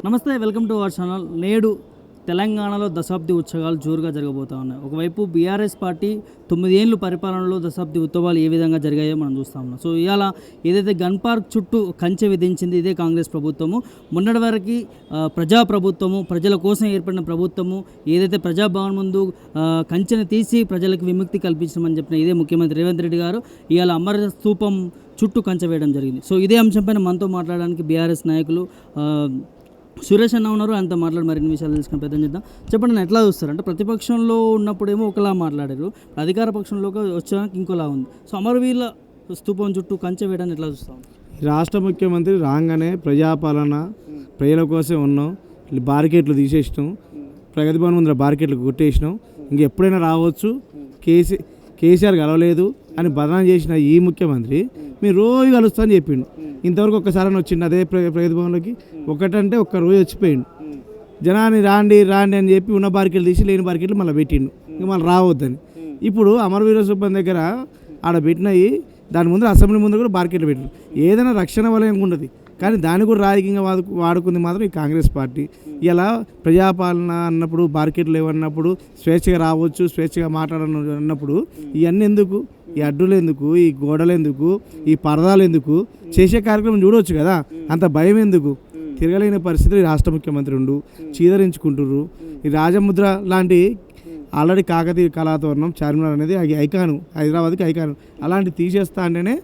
నమస్తే, welcome to our channel. నేడు తెలంగాణలో దశాబ్ది ఉత్సవాలు జోరుగా జరగబోతూ ఉన్నాయి. ఒకవైపు బీఆర్ఎస్ పార్టీ 9 ఏళ్ళు పరిపాలనలో దశాబ్ది ఉత్సవాలు ఏ విధంగా జరిగాయో మనం చూస్తూ ఉన్నాం. సో ఇవాళ ఏదైతే గన్ పార్క్ చుట్టూ కంచె విధించింది ఇదే కాంగ్రెస్ ప్రభుత్వము. మొన్నటి వరకు ప్రజాప్రభుత్వము, ప్రజల కోసం ఏర్పడిన ప్రభుత్వము, ఏదైతే ప్రజాభవన్ ముందు కంచెను తీసి ప్రజలకు విముక్తి కల్పించమని చెప్పిన ఇదే ముఖ్యమంత్రి రేవంత్ రెడ్డి గారు ఇవాళ అమర స్తూపం చుట్టూ కంచె వేయడం జరిగింది. సో ఇదే అంశంపైన మనతో మాట్లాడడానికి బీఆర్ఎస్ నాయకులు సురేష్ అన్న ఉన్నారు. అంతా మాట్లాడి మరిన్ని విషయాలు తెలుసుకుని ప్రయత్నం చేద్దాం. చెప్పండి, నేను ఎట్లా చూస్తారు అంటే ప్రతిపక్షంలో ఉన్నప్పుడేమో ఒకలా మాట్లాడారు, అధికార పక్షంలోకి వచ్చాక ఇంకోలా ఉంది. సో అమరవీరుల స్తూపం చుట్టూ కంచె వేయడాన్ని ఎట్లా చూస్తాం? రాష్ట్ర ముఖ్యమంత్రి రాగానే ప్రజాపాలన ప్రజల కోసం ఉన్నాం, బార్కెట్లు తీసేసినాం, ప్రగతి భవన్ ముందర బార్కెట్లు కొట్టేసినాం, ఇంకెప్పుడైనా రావచ్చు, కేసీఆర్ కలవలేదు అని బదనాం చేసిన ఈ ముఖ్యమంత్రి మీరు రోజు కలుస్తా అని చెప్పిండు. ఇంతవరకు ఒక్కసారి వచ్చిండు అదే ప్రగతి భవన్లోకి, ఒకటంటే ఒక్క రోజు వచ్చిపోయిండు. జనాన్ని రాండి రాండి అని చెప్పి ఉన్న బార్కెట్లు తీసి లేని బార్కెట్లు మళ్ళీ పెట్టిండు, ఇంక మళ్ళీ రావద్దని. ఇప్పుడు అమరవీర స్తూపం దగ్గర ఆడ పెట్టినవి దాని ముందు అసెంబ్లీ ముందు కూడా బార్కెట్లు పెట్టిండు. ఏదైనా రక్షణ వలయం ఉండదు, కానీ దాన్ని కూడా రాజకీయంగా వాడుకుంది మాత్రం ఈ కాంగ్రెస్ పార్టీ. ఇలా ప్రజాపాలన అన్నప్పుడు బార్కెట్లు లేవన్నప్పుడు స్వేచ్ఛగా రావచ్చు, స్వేచ్ఛగా మాట్లాడన్నప్పుడు ఇవన్నీ ఎందుకు? ఈ అడ్డులు ఎందుకు? ఈ గోడలు ఎందుకు? ఈ పరదాలు ఎందుకు? చేసే కార్యక్రమం చూడవచ్చు కదా, అంత భయం ఎందుకు? తిరగలేని పరిస్థితులు రాష్ట్ర ముఖ్యమంత్రి ఉండు, చీదరించుకుంటుర్రు. ఈ రాజముద్ర లాంటి ఆల్రెడీ కాకతీయ కళాతోరణం చార్మినార్ అనేది ఐకాను, హైదరాబాద్కి ఐకాను, అలాంటి తీసేస్తా అంటేనే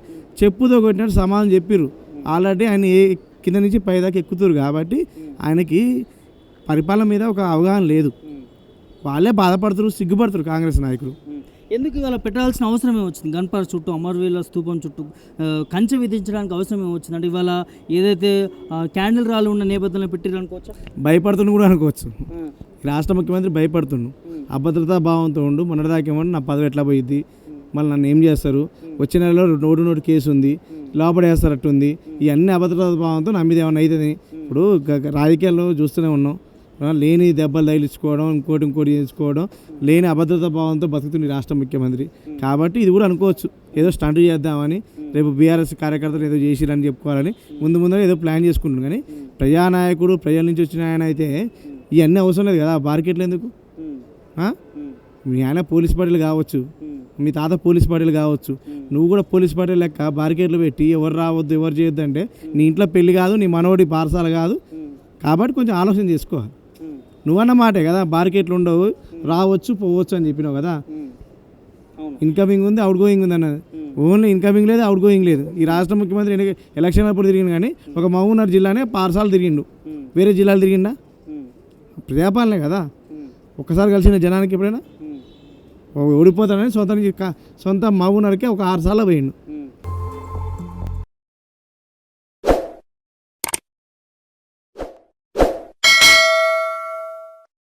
చెప్పుతో కొట్టినట్టు సమాధానం చెప్పిర్రు. ఆల్రెడీ ఆయన కింద నుంచి పైదాకా ఎక్కుతురు కాబట్టి ఆయనకి పరిపాలన మీద ఒక అవగాహన లేదు. వాళ్ళే బాధపడుతున్నారు, సిగ్గుపడుతున్నారు కాంగ్రెస్ నాయకులు. ఎందుకు ఇవాళ పెట్టాల్సిన అవసరమే వచ్చింది? గన్ పార్క్ చుట్టూ, అమరవీరుల స్తూపం చుట్టూ కంచె విధించడానికి అవసరమే వచ్చింది అంటే ఇవాళ ఏదైతే క్యాండిల్ రాళ్ళు ఉన్న నేపథ్యంలో పెట్టిరు అనుకోవచ్చు, భయపడుతున్న కూడా అనుకోవచ్చు. రాష్ట్ర ముఖ్యమంత్రి భయపడుతుండు, అభద్రతా భావంతో ఉండు. మొన్నటిదాకేమో నా పదవి ఎట్లా పోయిద్ది, మళ్ళీ నన్ను ఏం చేస్తారు, వచ్చే నెలలో నోటు కేసు ఉంది, లోపడేస్తారట్టుంది, ఇవన్నీ అభద్రతా భావంతో నా మీద ఏమన్నా అవుతుంది. ఇప్పుడు రాజకీయాల్లో చూస్తూనే ఉన్నాం, లేని దెబ్బలు తగిలించుకోవడం, ఇంకోటి చేసుకోవడం, లేని అభద్రతా భావంతో బతుకుతుంది రాష్ట్ర ముఖ్యమంత్రి. కాబట్టి ఇది కూడా అనుకోవచ్చు, ఏదో స్టంట్ చేద్దామని, రేపు బీఆర్ఎస్ కార్యకర్తలు ఏదో చేసిరని చెప్పుకోవాలని ముందు ఏదో ప్లాన్ చేసుకుంటున్నాం. కానీ ప్రజానాయకుడు, ప్రజల నుంచి వచ్చిన ఆయన అయితే ఇవన్నీ అవసరం లేదు కదా. బార్కెట్లు ఎందుకు? మీ ఆయన పోలీస్ పార్టీలు కావచ్చు, మీ తాత పోలీస్ పార్టీలు కావచ్చు, నువ్వు కూడా పోలీస్ పార్టీ లెక్క బార్కెట్లు పెట్టి ఎవరు రావద్దు, ఎవరు చేయొద్దు అంటే నీ ఇంట్లో పెళ్లి కాదు, నీ మనవడి పార్సాలు కాదు. కాబట్టి కొంచెం ఆలోచన చేసుకోవాలి. నువ్వన్న మాటే కదా, బార్కెట్లు ఉండవు, రావచ్చు పోవచ్చు అని చెప్పినావు కదా. ఇన్కమింగ్ ఉంది, అవుట్ గోయింగ్ ఉంది అన్నది. ఓన్లీ ఇన్కమింగ్ లేదు, అవుట్ గోయింగ్ లేదు. ఈ రాష్ట్ర ముఖ్యమంత్రి ఎలక్షన్ అప్పుడు తిరిగింది, కానీ ఒక మహబూబ్నగర్ జిల్లానే పార్సాలు తిరిగిండు, వేరే జిల్లాలు తిరిగిండా? ప్రజాపాలనే కదా. ఒక్కసారి కలిసిన జనానికి ఎప్పుడైనా ఓడిపోతాడని సొంత మహబూబ్నగర్కే ఒక 6 సార్లు పోయిండు.